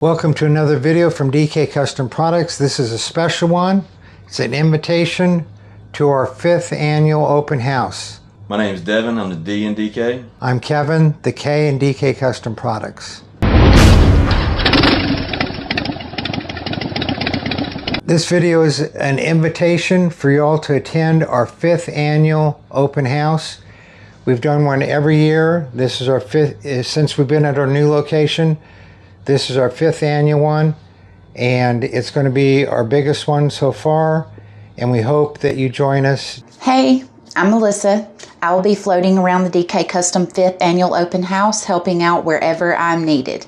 Welcome to another video from DK Custom Products. This is a special one. It's an invitation to our 5th annual open house. My name is Devin. I'm the D in DK. I'm Kevin, the K in DK Custom Products. This video is an invitation for you all to attend our 5th annual open house. We've done one every year. This is our 5th, since we've been at our new location. This is our 5th annual one, and it's going to be our biggest one so far, and we hope that you join us. Hey, I'm Melissa. I will be floating around the DK Custom 5th annual open house, helping out wherever I'm needed.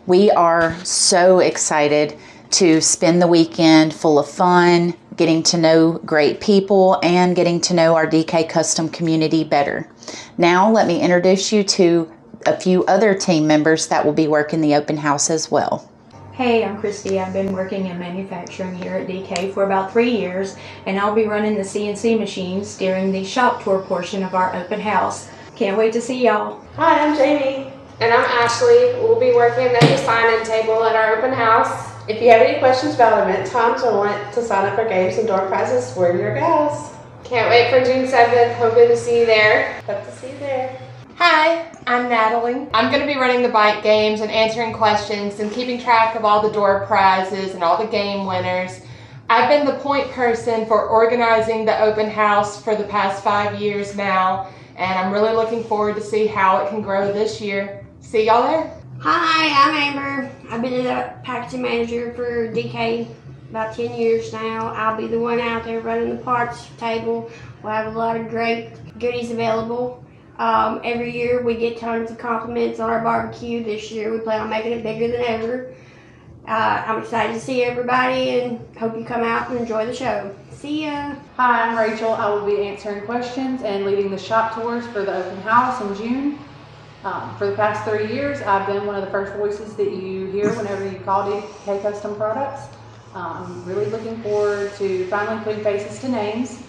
We are so excited to spend the weekend full of fun, getting to know great people, and getting to know our DK Custom community better. Now, let me introduce you to a few other team members that will be working the open house as well. Hey, I'm Christy. I've been working in manufacturing here at DK for about 3 years, and I'll be running the CNC machines during the shop tour portion of our open house. Can't wait to see y'all. Hi, I'm Jamie. And I'm Ashley. We'll be working at the sign-in table at our open house. If you have any questions about event times or want to sign up for games and door prizes, we're your gals. Can't wait for June 7th. Hoping to see you there. Hope to see you there. Hi, I'm Natalie. I'm going to be running the bike games and answering questions and keeping track of all the door prizes and all the game winners. I've been the point person for organizing the open house for the past 5 years now, and I'm really looking forward to see how it can grow this year. See y'all there. Hi, I'm Amber. I've been the packaging manager for DK about 10 years now. I'll be the one out there running the parts table. We'll have a lot of great goodies available. Every year we get tons of compliments on our barbecue. This year we plan on making it bigger than ever. I'm excited to see everybody and hope you come out and enjoy the show. See ya. Hi, I'm Rachel. I will be answering questions and leading the shop tours for the open house in June. For the past 3 years, I've been one of the first voices that you hear whenever you call DK Custom Products. I'm really looking forward to finally putting faces to names.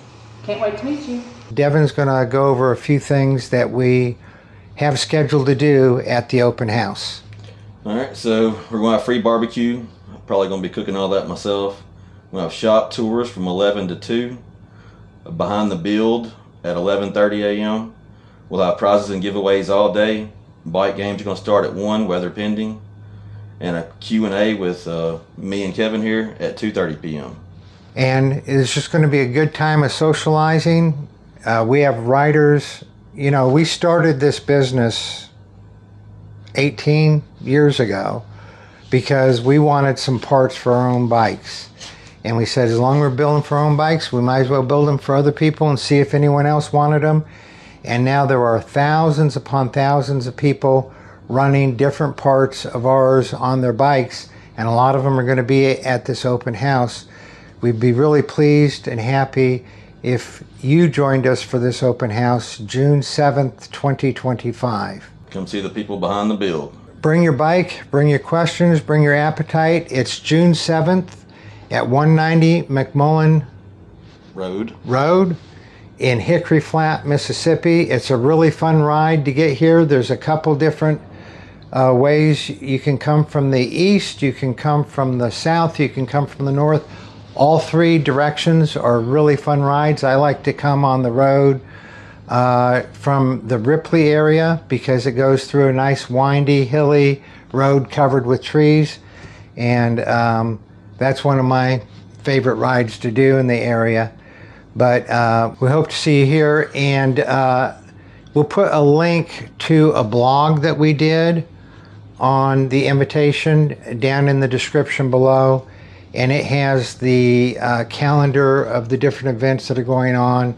Can't wait to meet you. Devin's going to go over a few things that we have scheduled to do at the open house. All right, so we're going to have free barbecue. I'm probably going to be cooking all that myself. We're going to have shop tours from 11 to 2. Behind the build at 11:30 a.m. We'll have prizes and giveaways all day. Bike games are going to start at 1, weather pending. And a Q&A with me and Kevin here at 2:30 p.m. And it's just going to be a good time of socializing. We have riders. You know, we started this business 18 years ago because we wanted some parts for our own bikes. And we said, as long as we're building for our own bikes, we might as well build them for other people and see if anyone else wanted them. And now there are thousands upon thousands of people running different parts of ours on their bikes. And a lot of them are going to be at this open house. We'd be really pleased and happy if you joined us for this open house, June 7th, 2025. Come see the people behind the build. Bring your bike, bring your questions, bring your appetite. It's June 7th at 190 McMullen Road in Hickory Flat, Mississippi. It's a really fun ride to get here. There's a couple different ways. You can come from the east, you can come from the south, you can come from the north. All 3 directions are really fun rides. I like to come on the road from the Ripley area because it goes through a nice windy, hilly road covered with trees. And that's one of my favorite rides to do in the area. But we hope to see you here. And we'll put a link to a blog that we did on the invitation down in the description below. And it has the calendar of the different events that are going on.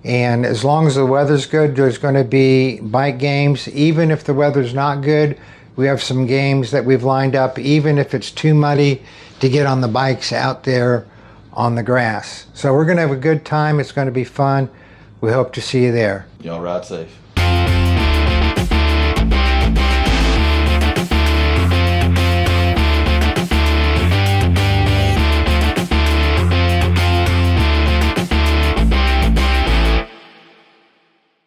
And as long as the weather's good, there's going to be bike games. Even if the weather's not good, we have some games that we've lined up, even if it's too muddy to get on the bikes out there on the grass. So we're going to have a good time. It's going to be fun. We hope to see you there. Y'all ride safe.